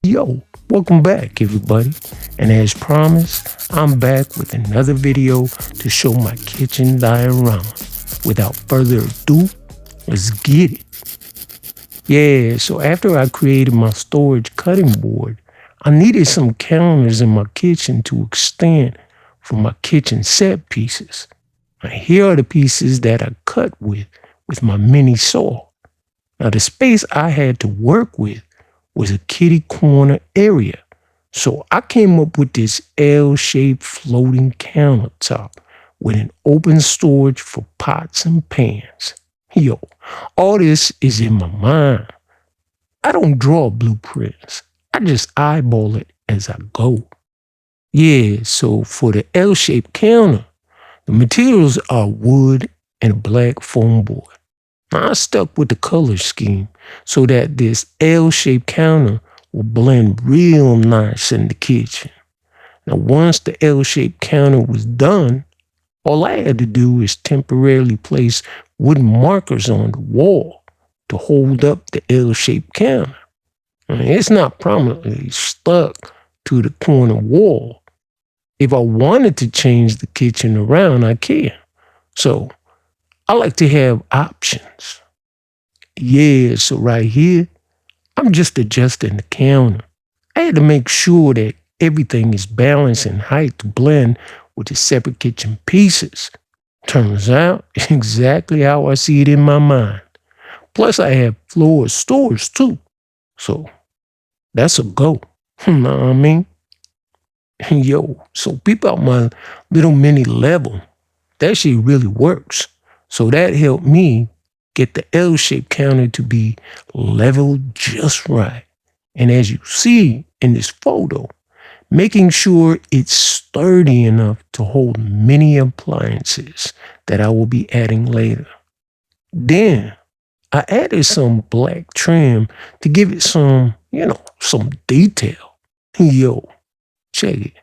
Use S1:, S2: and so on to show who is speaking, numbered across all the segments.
S1: Yo, welcome back, everybody. And as promised, I'm back with another video to show my kitchen diorama. Without further ado, let's get it. Yeah, so after I created my storage cutting board, I needed some counters in my kitchen to extend for my kitchen set pieces. Now, here are the pieces that I cut with my mini saw. Now, the space I had to work with was a kitty corner area. So I came up with this L-shaped floating countertop with an open storage for pots and pans. Yo, all this is in my mind. I don't draw blueprints. I just eyeball it as I go. Yeah, so for the L-shaped counter, the materials are wood and a black foam board. Now, I stuck with the color scheme so that this L-shaped counter will blend real nice in the kitchen. Now, once the L-shaped counter was done, all I had to do is temporarily place wooden markers on the wall to hold up the L-shaped counter. I mean, it's not permanently stuck to the corner wall. If I wanted to change the kitchen around, I can. So I like to have options. Yeah, so right here, I'm just adjusting the counter. I had to make sure that everything is balanced in height to blend with the separate kitchen pieces. Turns out exactly how I see it in my mind. Plus, I have floor storage too. So that's a go. Know what I mean? Yo, so peep out my little mini level. That shit really works. So that helped me get the L-shaped counter to be leveled just right. And as you see in this photo, making sure it's sturdy enough to hold many appliances that I will be adding later. Then I added some black trim to give it some, some detail. Yo, check it.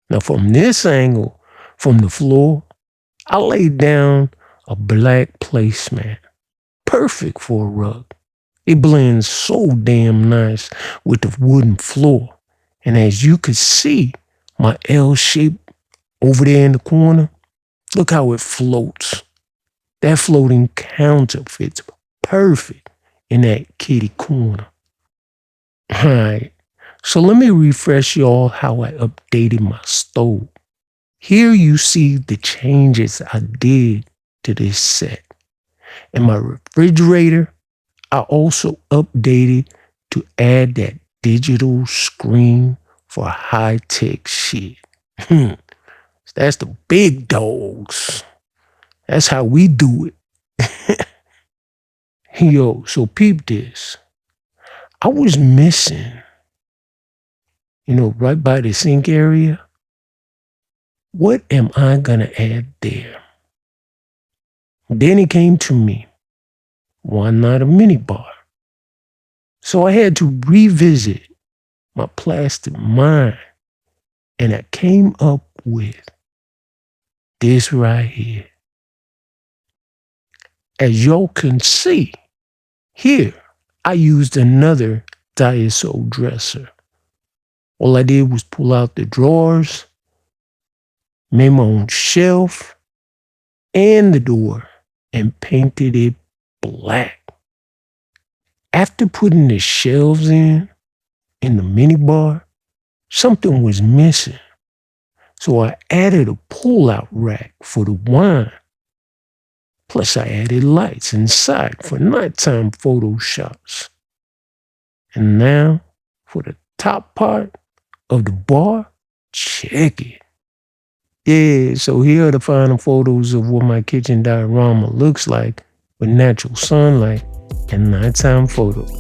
S1: Now from this angle, from the floor, I laid down a black placemat. Perfect for a rug. It blends so damn nice with the wooden floor. And as you can see, my L shape over there in the corner, look how it floats. That floating counter fits perfect in that kitty corner. Alright, so let me refresh y'all how I updated my stove. Here you see the changes I did to this set. In my refrigerator, I also updated to add that digital screen for high-tech shit. That's the big dogs. That's how we do it. Yo, so peep this. I was missing, right by the sink area. What am I gonna add there? Then it came to me. Why not a mini bar? So I had to revisit my plastic mind, and I came up with this right here. As y'all can see, here I used another Diorama dresser. All I did was pull out the drawers, made my own shelf and the door, and painted it black. After putting the shelves in the minibar, something was missing. So I added a pull-out rack for the wine. Plus I added lights inside for nighttime photo shots. And now for the top part of the bar, check it. Yeah, so here are the final photos of what my kitchen diorama looks like with natural sunlight and nighttime photos.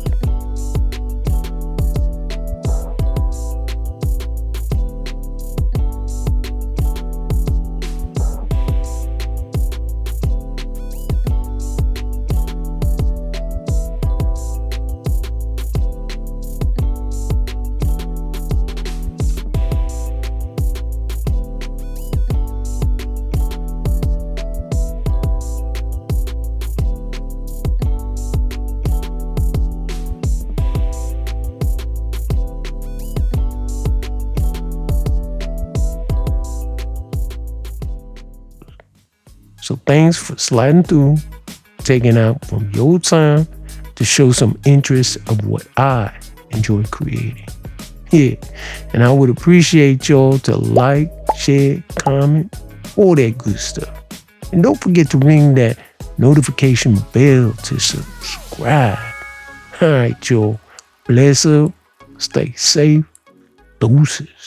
S1: So thanks for sliding through, taking out from your time to show some interest of what I enjoy creating. Yeah, and I would appreciate y'all to like, share, comment, all that good stuff. And don't forget to ring that notification bell to subscribe. All right, y'all. Bless up. Stay safe. Deuces.